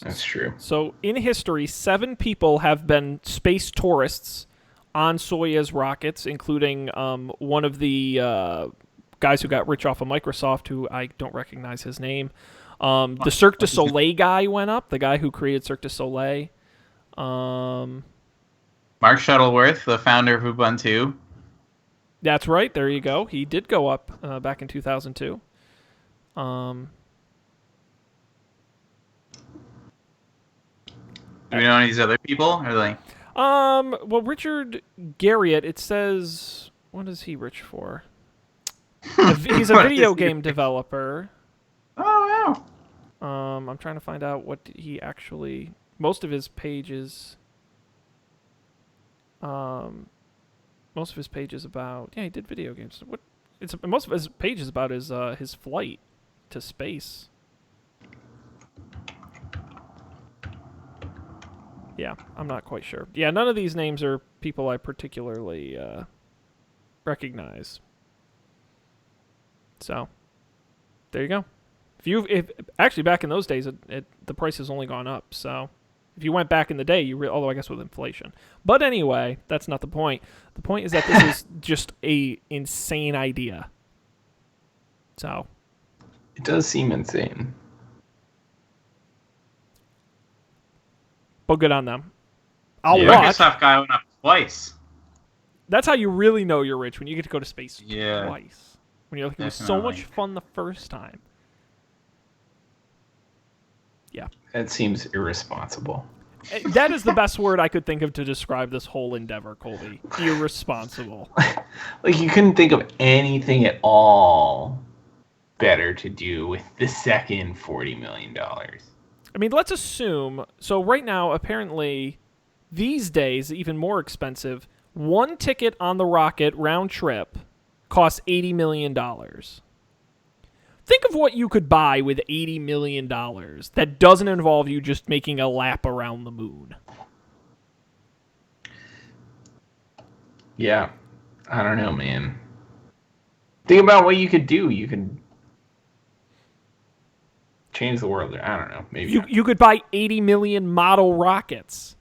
That's true.
So, in history, 7 people have been space tourists on Soyuz rockets, including one of the guys who got rich off of Microsoft, who I don't recognize his name. The Cirque du Soleil guy went up, the guy who created Cirque du Soleil.
Mark Shuttleworth, the founder of Ubuntu.
That's right. There you go. He did go up back in 2002.
Do we know any of these other people? Or like,
well, Richard Garriott, it says, what is he rich for? He's a video game developer.
Oh,
wow. I'm trying to find out what he actually, most of his pages, about, yeah, he did video games. Most of his pages about his flight to space. Yeah, I'm not quite sure. Yeah, none of these names are people I particularly recognize. So, there you go. If actually back in those days, the price has only gone up. So, if you went back in the day, although I guess with inflation. But anyway, that's not the point. The point is that this is just a insane idea. So,
it does seem insane.
But good on them. I'll
watch. Microsoft guy went up twice.
That's how you really know you're rich, when you get to go to space twice. When you're like, it was so much fun the first time. Yeah.
That seems irresponsible.
That is the best word I could think of to describe this whole endeavor, Colby. Irresponsible.
Like, you couldn't think of anything at all better to do with the second $40 million.
I mean, let's assume, so right now, apparently, these days, even more expensive, one ticket on the rocket round trip costs $80 million. Think of what you could buy with $80 million that doesn't involve you just making a lap around the moon.
Yeah. I don't know, man. Think about what you could do. You could change the world. I don't know. Maybe
you could buy 80 million model rockets.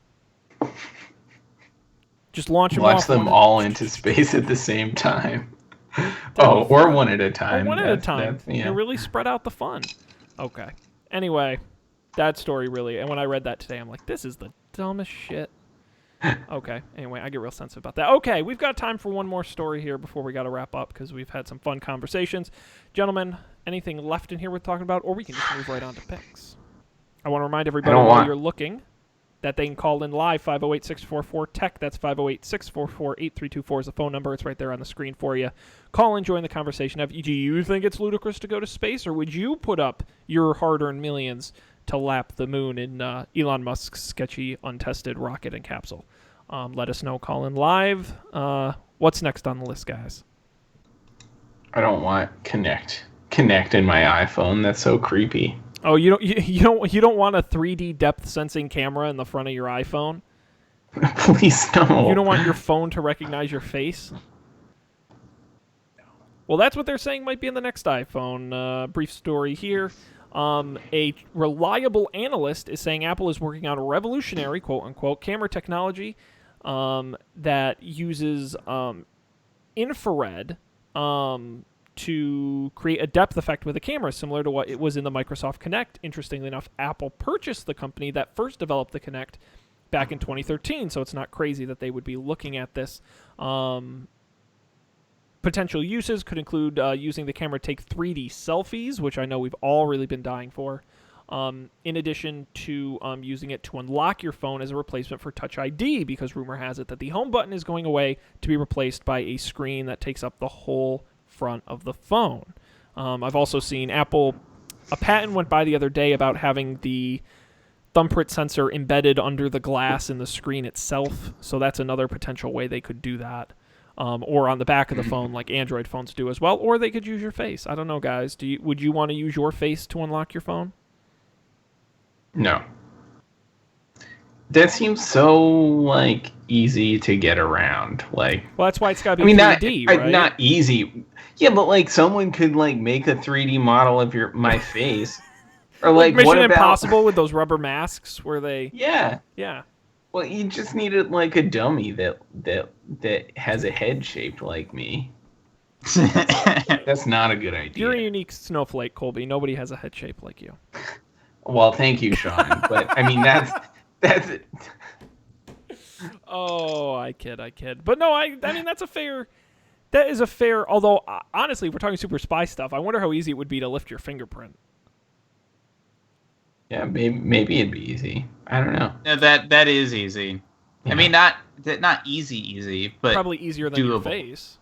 Just launch them
all into space at the same time. Or one at a time.
One at a time. You really spread out the fun. Okay. Anyway, that story really, and when I read that today, I'm like, this is the dumbest shit. Okay. Anyway, I get real sensitive about that. Okay, we've got time for one more story here before we got to wrap up, because we've had some fun conversations. Gentlemen, anything left in here we're talking about, or we can just move right on to picks. I want to remind everybody while you're looking that they can call in live, 508-644-TECH. That's 508-644-8324 is the phone number. It's right there on the screen for you. Call in, join the conversation. Do you think it's ludicrous to go to space, or would you put up your hard-earned millions to lap the moon in Elon Musk's sketchy, untested rocket and capsule? Let us know. Call in live. What's next on the list, guys?
I don't want Connect in my iPhone. That's so creepy.
Oh, you don't want a 3D depth sensing camera in the front of your iPhone?
Please no.
You don't want your phone to recognize your face? Well, that's what they're saying might be in the next iPhone. Brief story here. A reliable analyst is saying Apple is working on a revolutionary, quote-unquote, camera technology that uses infrared to create a depth effect with a camera, similar to what it was in the Microsoft Kinect. Interestingly enough, Apple purchased the company that first developed the Kinect back in 2013, so it's not crazy that they would be looking at this. Potential uses could include using the camera to take 3D selfies, which I know we've all really been dying for. In addition to using it to unlock your phone as a replacement for Touch ID, because rumor has it that the home button is going away to be replaced by a screen that takes up the whole front of the phone. I've also seen Apple, a patent went by the other day about having the thumbprint sensor embedded under the glass in the screen itself, so that's another potential way they could do that. Or on the back of the phone, like Android phones do as well, or they could use your face. I don't know, guys. Would you want to use your face to unlock your phone?
No. That seems so like easy to get around. Like,
well, that's why it's got to be 3D, right?
Not easy. Yeah, but like someone could like make a 3D model of my face, or like
Mission
what about
Impossible with those rubber masks where they
yeah.
Well,
you just needed like a dummy that has a head shaped like me. That's not a good idea.
You're a unique snowflake, Colby. Nobody has a head shape like you.
Well, thank you, Sean. But I mean, that's it.
Oh, I kid. But no, I mean that is a fair. Although honestly, if we're talking super spy stuff, I wonder how easy it would be to lift your fingerprint.
Yeah, maybe it'd be easy. I don't know.
No, that is easy.
Yeah.
I mean, not easy, but
Probably easier than
doable.
your face.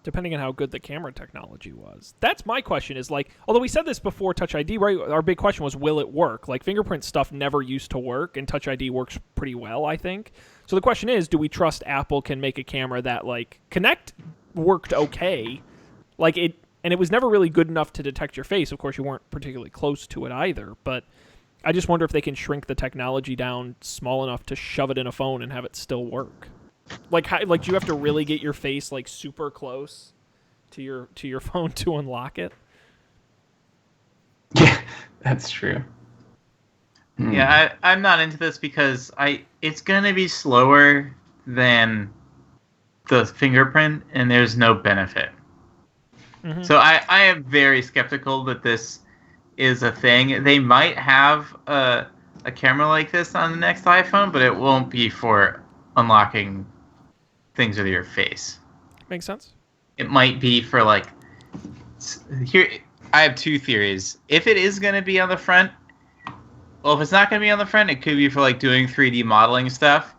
Depending on how good the camera technology was. That's my question is like, although we said this before Touch ID, right? Our big question was, will it work? Like fingerprint stuff never used to work, and Touch ID works pretty well, I think. So the question is, do we trust Apple can make a camera that like Connect worked okay? Like and it was never really good enough to detect your face. Of course, you weren't particularly close to it either, but I just wonder if they can shrink the technology down small enough to shove it in a phone and have it still work. Like do you have to really get your face like super close to your phone to unlock it?
Yeah, that's true.
Yeah, I'm not into this because it's gonna be slower than the fingerprint, and there's no benefit. Mm-hmm. So I am very skeptical that this is a thing. They might have a camera like this on the next iPhone, but it won't be for unlocking things with your face.
Makes sense.
It might be for like here. I have two theories. If it is going to be on the front, well, if it's not going to be on the front, it could be for like doing 3D modeling stuff.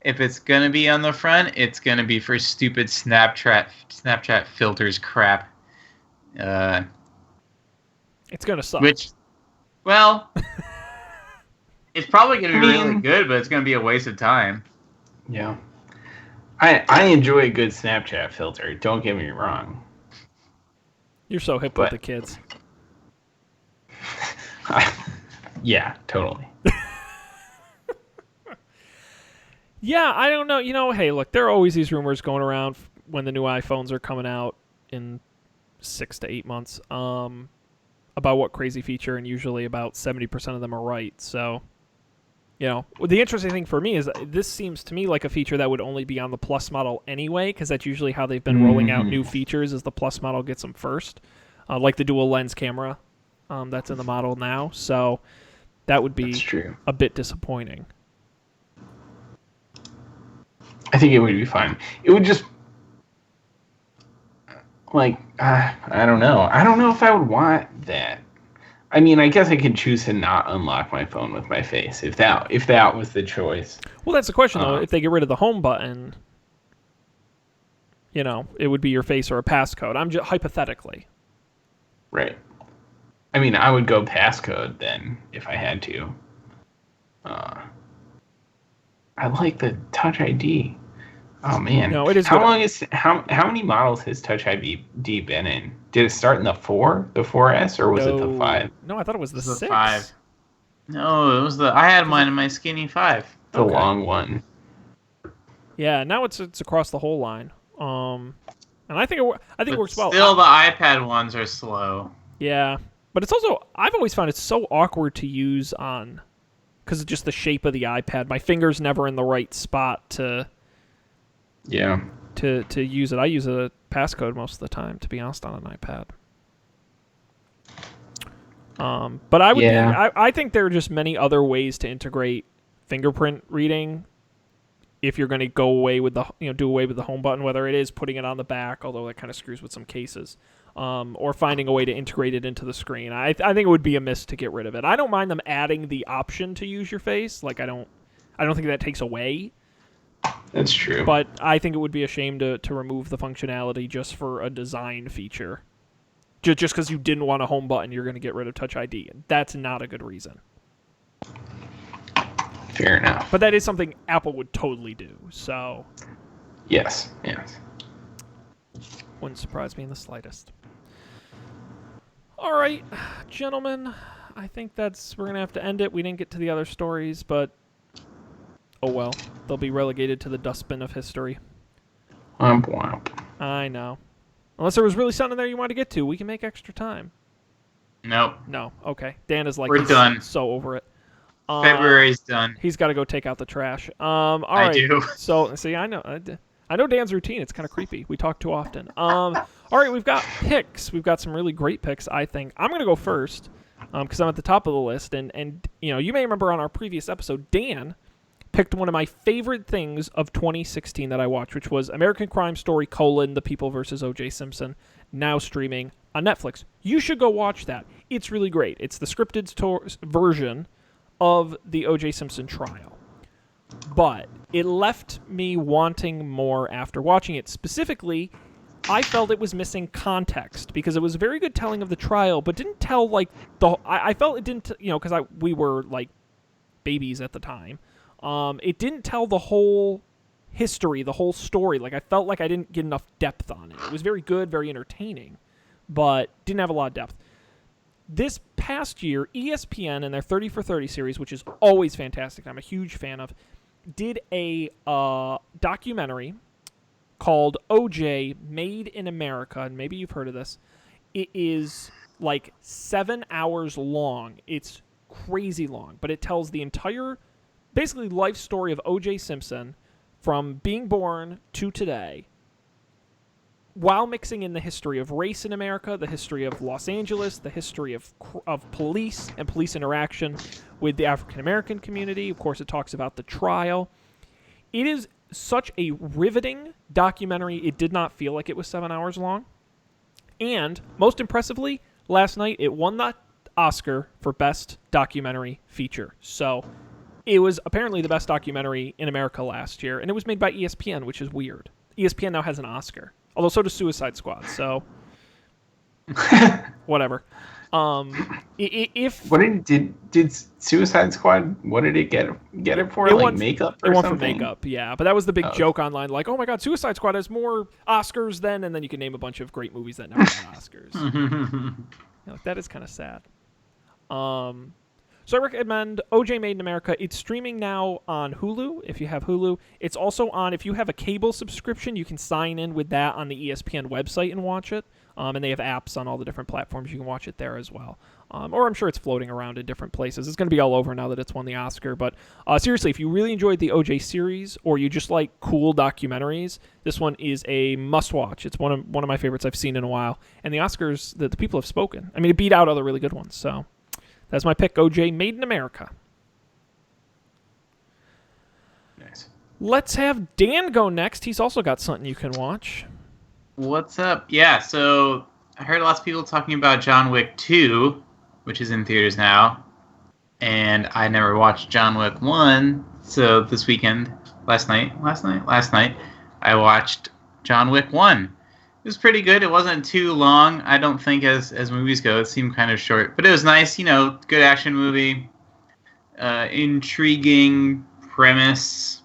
If it's going to be on the front, it's going to be for stupid Snapchat filters crap.
It's going to suck.
Which, well, it's probably going to be really good, but it's going to be a waste of time.
Yeah. I enjoy a good Snapchat filter. Don't get me wrong.
You're so hip with the kids.
Yeah, totally.
Yeah, I don't know. You know, hey, look, there are always these rumors going around when the new iPhones are coming out in 6 to 8 months about what crazy feature, and usually about 70% of them are right. So, you know, the interesting thing for me is that this seems to me like a feature that would only be on the Plus model anyway, because that's usually how they've been rolling out new features, is the Plus model gets them first, like the dual lens camera that's in the model now. So that would be a bit disappointing.
I think it would be fine. It would just, like, I don't know. I don't know if I would want that. I mean, I guess I could choose to not unlock my phone with my face if that was the choice.
Well, that's the question, though. If they get rid of the home button, you know, it would be your face or a passcode. I'm just hypothetically.
Right. I mean, I would go passcode then if I had to. I like the Touch ID. Oh man!
No, it is.
How many models has Touch ID been in? Did it start in the 4S, or was it the 5?
No, I thought it was the 6.
5. No, it was I had mine in my skinny 5.
The long one.
Yeah, now it's across the whole line. And I think it works well.
Still, the iPad ones are slow.
Yeah, but it's also, I've always found it so awkward to use on, because of just the shape of the iPad. My finger's never in the right spot to use it. I use a passcode most of the time, to be honest, on an iPad. But I would
Yeah.
I think there are just many other ways to integrate fingerprint reading if you're going to go away with the do away with the home button, whether it is putting it on the back, although that kind of screws with some cases, or finding a way to integrate it into the screen. I think it would be a miss to get rid of it. I don't mind them adding the option to use your face. Like I don't think that takes away.
That's true.
But I think it would be a shame to remove the functionality just for a design feature. Just because you didn't want a home button, you're going to get rid of Touch ID. That's not a good reason.
Fair enough.
But that is something Apple would totally do. So
Yes.
wouldn't surprise me in the slightest. All right, gentlemen. I think we're going to have to end it. We didn't get to the other stories, but oh well. They'll be relegated to the dustbin of history.
Womp womp.
I know. Unless there was really something there you wanted to get to, we can make extra time.
Nope.
No. Okay. Dan is like,
We're
he's
done.
So over it.
February's done.
He's got to go take out the trash. All right.
I do.
So, see, I know Dan's routine. It's kind of creepy. We talk too often. All right, we've got picks. We've got some really great picks, I think. I'm going to go first because I'm at the top of the list. And you may remember on our previous episode, Dan picked one of my favorite things of 2016 that I watched, which was American Crime Story: The People vs. O.J. Simpson, now streaming on Netflix. You should go watch that. It's really great. It's the scripted version of the O.J. Simpson trial. But it left me wanting more after watching it. Specifically, I felt it was missing context because it was a very good telling of the trial, but didn't tell I felt it didn't, because we were like babies at the time. It didn't tell the whole history, the whole story. Like I felt like I didn't get enough depth on it. It was very good, very entertaining, but didn't have a lot of depth. This past year, ESPN in their 30 for 30 series, which is always fantastic, and I'm a huge fan of, did a documentary called OJ Made in America, and maybe you've heard of this. It is like 7 hours long. It's crazy long, but it tells the entire, basically, life story of O.J. Simpson from being born to today, while mixing in the history of race in America, the history of Los Angeles, the history of police and police interaction with the African-American community. Of course, it talks about the trial. It is such a riveting documentary. It did not feel like it was 7 hours long. And, most impressively, last night it won the Oscar for Best Documentary Feature. So it was apparently the best documentary in America last year, and it was made by ESPN, which is weird. ESPN now has an Oscar. Although so does Suicide Squad, so whatever. If
what did Suicide Squad? What did it get it for? Makeup or something?
It won for makeup, yeah. But that was the big joke online, like, oh my God, Suicide Squad has more Oscars than, and then you can name a bunch of great movies that never got Oscars. That is kind of sad. So I recommend OJ Made in America. It's streaming now on Hulu, if you have Hulu. It's also on, if you have a cable subscription, you can sign in with that on the ESPN website and watch it. And they have apps on all the different platforms. You can watch it there as well. Or I'm sure it's floating around in different places. It's going to be all over now that it's won the Oscar. But seriously, if you really enjoyed the OJ series or you just like cool documentaries, this one is a must-watch. It's one of my favorites I've seen in a while. And the Oscars, the people have spoken. I mean, it beat out other really good ones, so... That's my pick, OJ Made in America.
Nice.
Let's have Dan go next. He's also got something you can watch.
What's up? Yeah, so I heard lots of people talking about John Wick 2, which is in theaters now. And I never watched John Wick 1. So this weekend, last night, I watched John Wick 1. It was pretty good. It wasn't too long, I don't think, as movies go. It seemed kind of short. But it was nice, good action movie. Intriguing premise.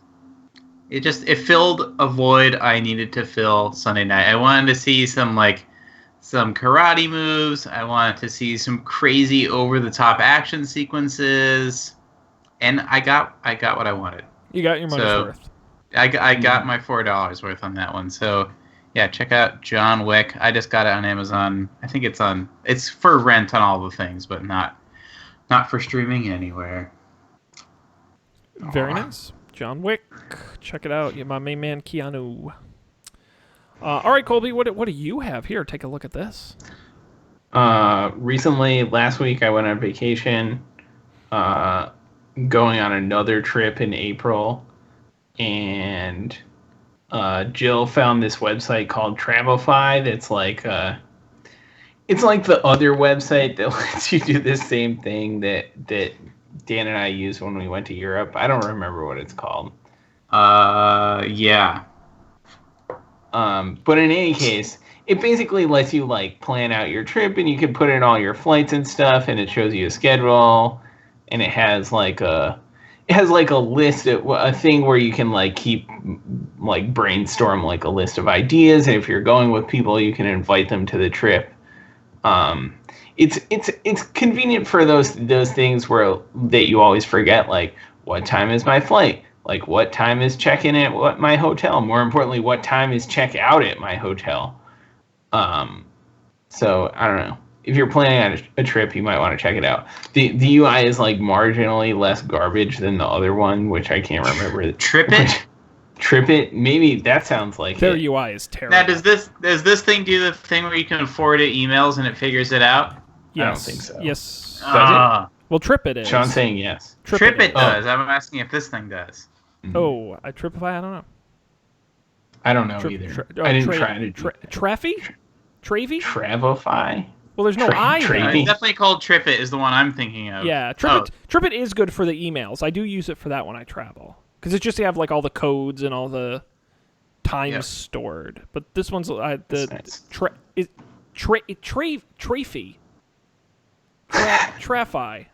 It filled a void I needed to fill Sunday night. I wanted to see some karate moves. I wanted to see some crazy over-the-top action sequences. And I got what I wanted.
You got your money's worth.
I got my $4 worth on that one, so... Yeah, check out John Wick. I just got it on Amazon. I think it's for rent on all the things, but not for streaming anywhere.
Very nice. John Wick. Check it out. My main man, Keanu. All right, Colby, what do you have here? Take a look at this.
Recently, last week, I went on vacation, going on another trip in April, and Jill found this website called Travelify. That's like it's like the other website that lets you do the same thing that Dan and I used when we went to Europe. I don't remember what it's called.
Yeah.
But in any case, it basically lets you like plan out your trip, and you can put in all your flights and stuff, and it shows you a schedule, and it has like a list of a thing where you can like keep like brainstorm like a list of ideas, and if you're going with people, you can invite them to the trip. It's convenient for those things where that you always forget, like what time is my flight, like what time is check-in at my hotel, more importantly what time is check out at my hotel. So I don't know, if you're planning on a trip, you might want to check it out. The UI is like marginally less garbage than the other one, which I can't remember. TripIt, maybe that sounds like
their
it.
UI is terrible.
Now, does this thing do the thing where you can forward it emails and it figures it out?
Yes.
I don't think so.
Yes.
Does it?
Well, TripIt is.
Sean's saying yes.
TripIt does. I'm asking if this thing does.
Oh, Tripify? I don't know.
I don't know either. I didn't try to do
Traffy? Travy?
Travify?
Well, there's no I
Travy.
there.
It's definitely called TripIt is the one I'm thinking of.
Yeah, TripIt is good for the emails. I do use it for that when I travel. Because it's just to have like all the codes and all the times stored. But this one's
Nice.
Trafy. Traffi.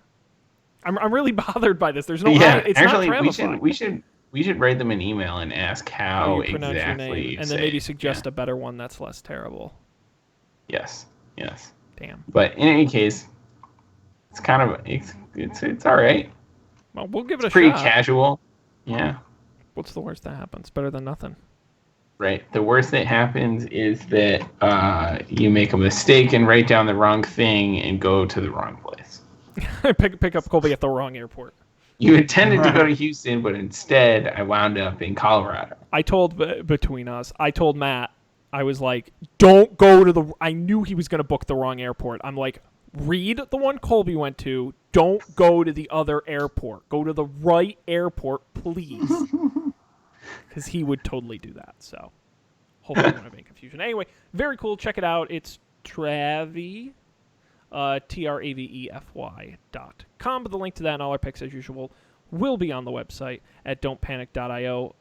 I'm really bothered by this. There's no
Yeah,
I. It's
actually,
not Travify.
we should write them an email and ask how
you pronounce
exactly
your name,
you
and
say
then maybe
it.
suggest a better one that's less terrible.
Yes.
Damn.
But in any case, it's kind of it's all right.
Well, we'll give it
It's
a
pretty
shot.
casual. Yeah.
What's the worst that happens? Better than nothing.
Right. The worst that happens is that you make a mistake and write down the wrong thing and go to the wrong place.
pick up Colby at the wrong airport.
You intended to go to Houston, but instead I wound up in Colorado.
I told Matt, I was like, don't go to the... I knew he was going to book the wrong airport. I'm like, read the one Colby went to. Don't go to the other airport. Go to the right airport, please. Because he would totally do that. So hopefully I won't have any confusion. Anyway, very cool. Check it out. It's Travy, TRAVEFY.com. But the link to that and all our picks, as usual, will be on the website at don'tpanic.io.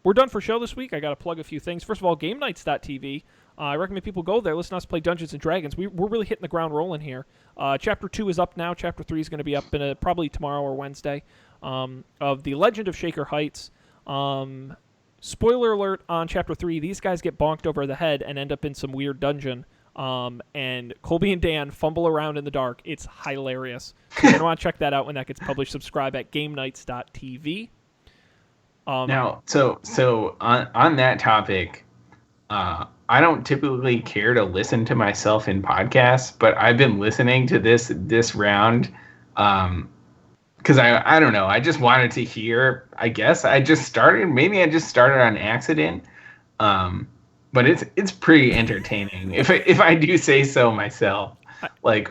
We're done for show this week. I got to plug a few things. First of all, GameNights.tv. I recommend people go there. Listen to us play Dungeons & Dragons. We're really hitting the ground rolling here. Chapter 2 is up now. Chapter 3 is going to be up in probably tomorrow or Wednesday of The Legend of Shaker Heights. Spoiler alert on Chapter 3. These guys get bonked over the head and end up in some weird dungeon. And Colby and Dan fumble around in the dark. It's hilarious. So you're going to want to check that out when that gets published. Subscribe at GameNights.tv.
Now, so on that topic, I don't typically care to listen to myself in podcasts, but I've been listening to this round because I don't know. I just wanted to hear. I guess I just started. Maybe I just started on accident. But it's pretty entertaining if I do say so myself. Like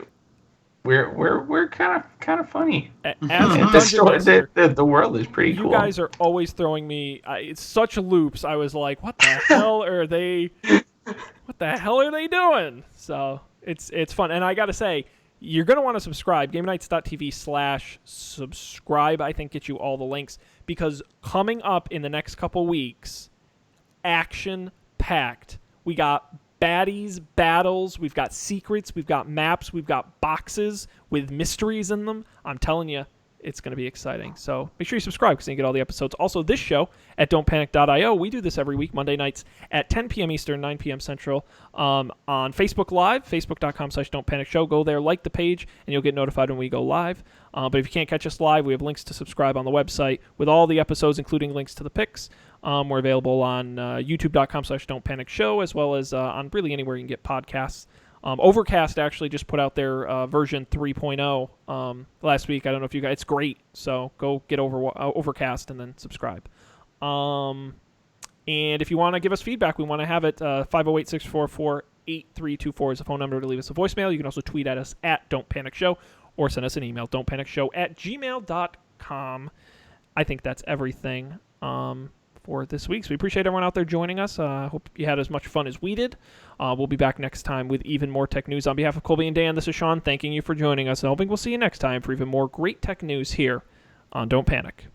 we're kind of funny. The world is pretty cool.
You guys are always throwing me. It's such loops. I was like, what the hell are they? What the hell are they doing? So it's fun, and I gotta say, you're gonna want to subscribe. GameNights.tv/subscribe. I think gets you all the links, because coming up in the next couple weeks, action packed. We got baddies, battles, we've got secrets, we've got maps, we've got boxes with mysteries in them. I'm telling you, it's going to be exciting. So make sure you subscribe because you get all the episodes. Also, this show at don'tpanic.io, we do this every week, Monday nights at 10 p.m. Eastern, 9 p.m. Central, on Facebook Live, facebook.com/don'tpanicshow. Go there, like the page, and you'll get notified when we go live. But if you can't catch us live, we have links to subscribe on the website with all the episodes, including links to the picks. We're available on youtube.com/don'tpanicshow, as well as on really anywhere you can get podcasts. Overcast actually just put out their version 3.0 last week. I don't know if you guys... It's great, so go get Overcast and then subscribe. And if you want to give us feedback, we want to have it 508-644 8324 is the phone number to leave us a voicemail. You can also tweet at us at Don't Panic Show or send us an email, don'tpanicshow@gmail.com. I think that's everything for this week. So we appreciate everyone out there joining us. Hope you had as much fun as we did. We'll be back next time with even more tech news. On behalf of Colby and Dan, this is Sean thanking you for joining us, and hoping we'll see you next time for even more great tech news here on Don't Panic.